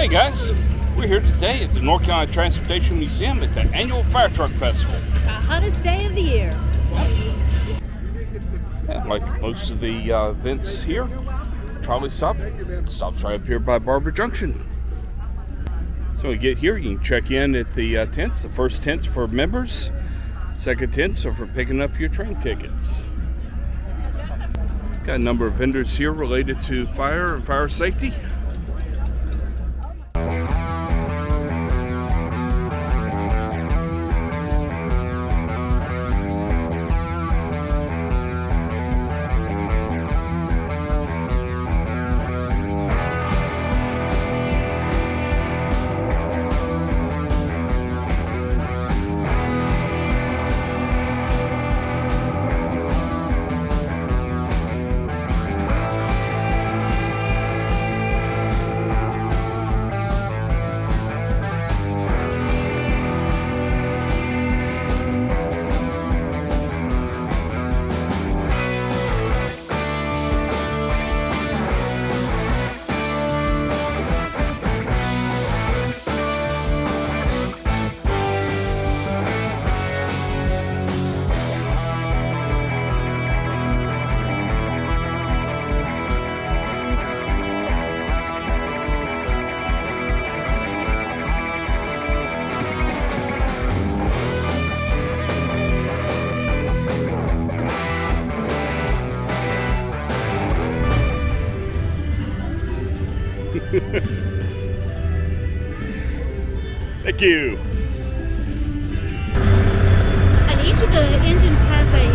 Hey guys, we're here today at the North Carolina Transportation Museum at the annual Fire Truck Festival. The hottest day of the year. And like most of the events here, trolley stops right up here by Barber Junction. So when you get here, you can check in at the tents. The first tent's for members, second tents are for picking up your train tickets. Got a number of vendors here related to fire and fire safety. Thank you. And each of the engines has a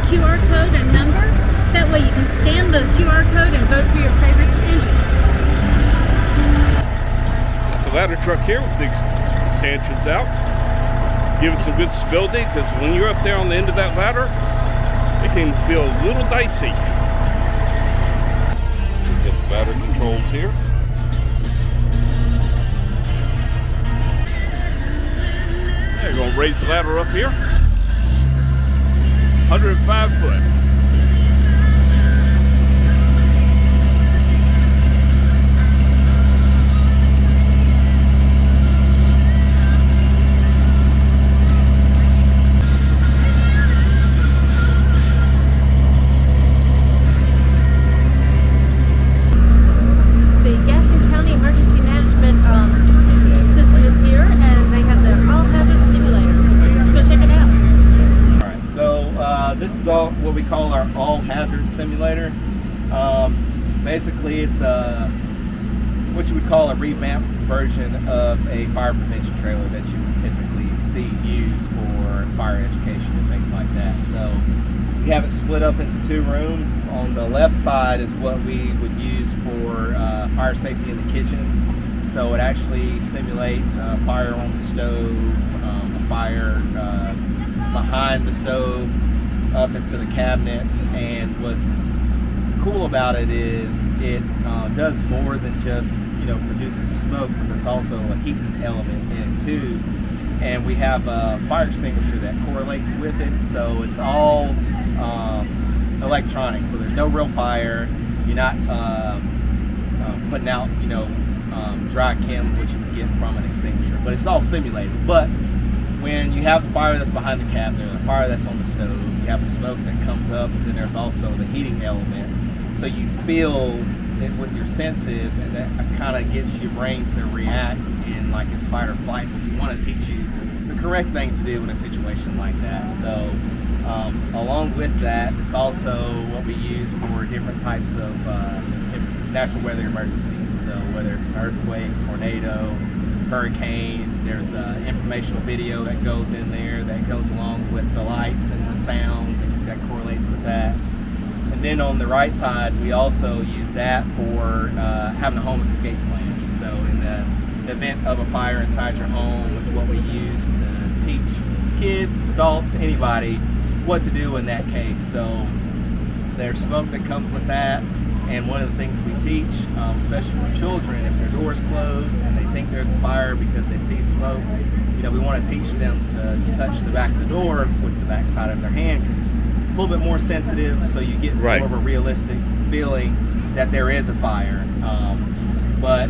QR code and number. That way you can scan the QR code and vote for your favorite engine. Got the ladder truck here with the stanchions out. Give it some good stability because when you're up there on the end of that ladder, it can feel a little dicey. Get the ladder controls here. They're going to raise the ladder up here. 105 foot. The Gaston County Emergency Management system is here, and they have their all-hazard simulator. Let's go check it out. Alright, so this is what we call our all-hazard simulator. Basically, it's what you would call a revamped version of a fire prevention trailer that you would typically see used for fire education and things like that. So we have it split up into two rooms. On the left side is what we would use for fire safety in the kitchen. So it actually simulates a fire on the stove, a fire behind the stove, up into the cabinets. And what's cool about it is it does more than just produces smoke, but there's also a heating element in it too. And we have a fire extinguisher that correlates with it, so it's all electronic. So there's no real fire. You're not putting out dry chem, which you would get from an extinguisher, but it's all simulated. But when you have the fire that's behind the cabinet, the fire that's on the stove, you have the smoke that comes up, and then there's also the heating element. So you feel it with your senses, and that kind of gets your brain to react in like it's fight or flight. But we want to teach you the correct thing to do in a situation like that. So along with that, it's also what we use for different types of natural weather emergencies. So whether it's an earthquake, tornado, hurricane, there's an informational video that goes in there that goes along with the lights and the sounds, and that correlates with that. And then on the right side, we also use that for having a home escape plan. So in the event of a fire inside your home is what we use to teach kids, adults, anybody what to do in that case. So there's smoke that comes with that. And one of the things we teach, especially for children, if their door's closed and they think there's a fire because they see smoke, we want to teach them to touch the back of the door with the back side of their hand, because it's a little bit more sensitive, so you get more of a realistic feeling that there is a fire. But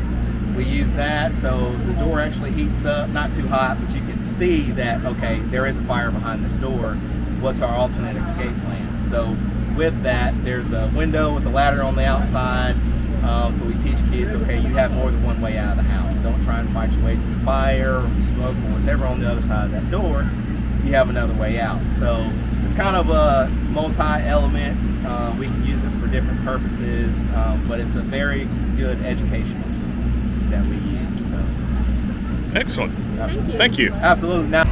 We use that so the door actually heats up, not too hot, but you can see that, okay, there is a fire behind this door. What's our alternate escape plan? So with that, there's a window with a ladder on the outside. So we teach kids, okay, you have more than one way out of the house. Don't try and fight your way to the fire or smoke or whatever on the other side of that door. You have another way out. So it's kind of a multi-element. We can use it for different purposes, but it's a very good educational tool that we use. So. Excellent. Absolutely. Thank you. Absolutely. Now,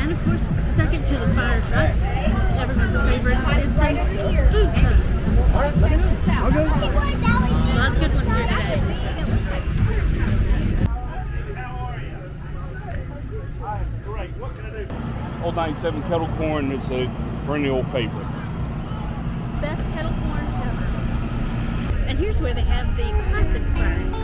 And of course, second to the fire trucks, everyone's favorite is the food trucks. A lot of good ones here today. Old 97 kettle corn is a perennial favorite. Best kettle corn ever. And here's where they have the classic fire engines.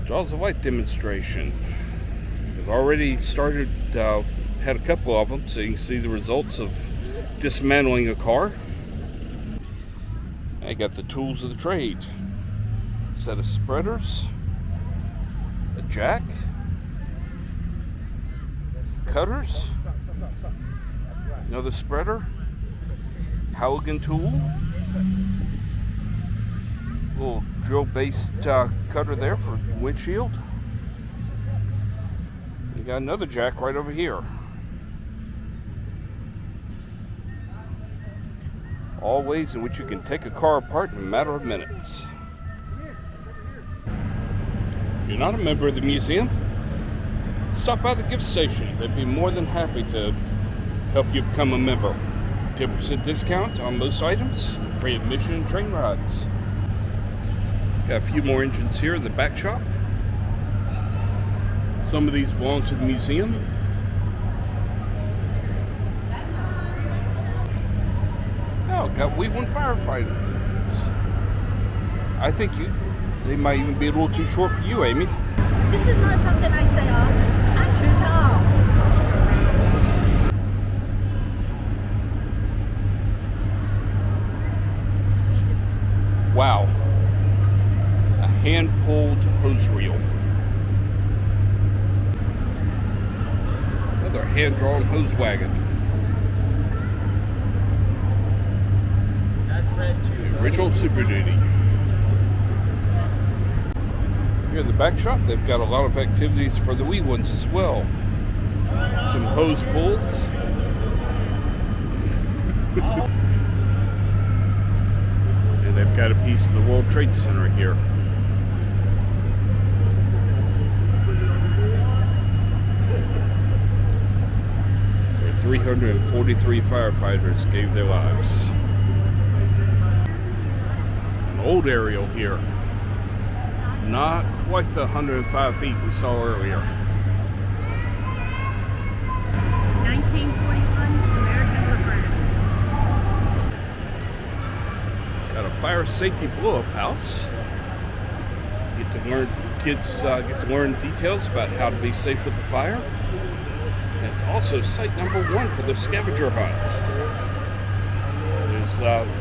Jaws of Light demonstration. We've already started, had a couple of them, so you can see the results of dismantling a car. I got the tools of the trade. A set of spreaders, a jack, cutters, another spreader, Halligan tool, little drill-based cutter there for windshield. You got another jack right over here. All ways in which you can take a car apart in a matter of minutes. If you're not a member of the museum, stop by the gift station. They'd be more than happy to help you become a member. 10% discount on most items, free admission and train rides. Got a few more engines here in the back shop. Some of these belong to the museum. Oh, got We1 firefighters. I think they might even be a little too short for you, Amy. This is not something I say often. I'm too tall. Wow. A hand-pulled hose reel. Another hand-drawn hose wagon. The original Super Duty. Here in the back shop, they've got a lot of activities for the wee ones as well. Some hose pulls. And they've got a piece of the World Trade Center here. Where 343 firefighters gave their lives. An old aerial here. Not quite the 105 feet we saw earlier. 1941 American La France. Got a fire safety blow-up house. Kids get to learn details about how to be safe with the fire. And it's also site number 1 for the scavenger hunt. There's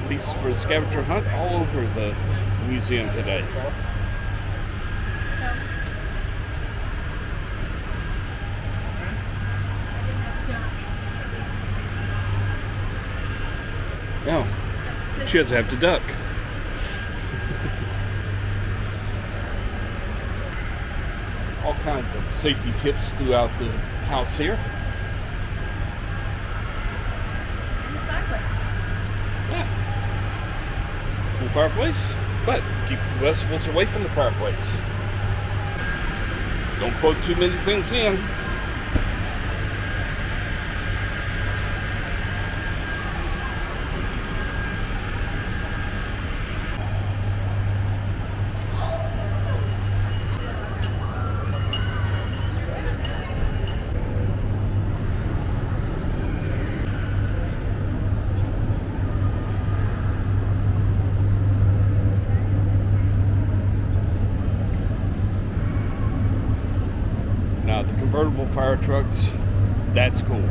pieces for the scavenger hunt all over the museum today. No, she doesn't have to duck. All kinds of safety tips throughout the house here. And the fireplace. Yeah. Cool fireplace, but keep the vegetables away from the fireplace. Don't plug too many things in. Now the convertible fire trucks, that's cool.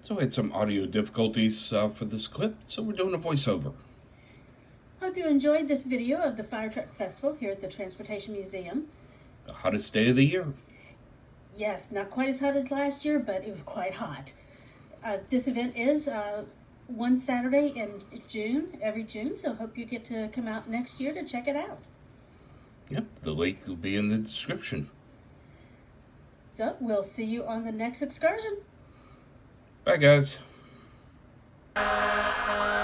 So I had some audio difficulties for this clip, so we're doing a voiceover. Hope you enjoyed this video of the Fire Truck Festival here at the Transportation Museum. The hottest day of the year. Yes, not quite as hot as last year, but it was quite hot. This event is one Saturday in June, every June, so hope you get to come out next year to check it out. Yep, the link will be in the description. So we'll see you on the next excursion. Bye, guys. Bye.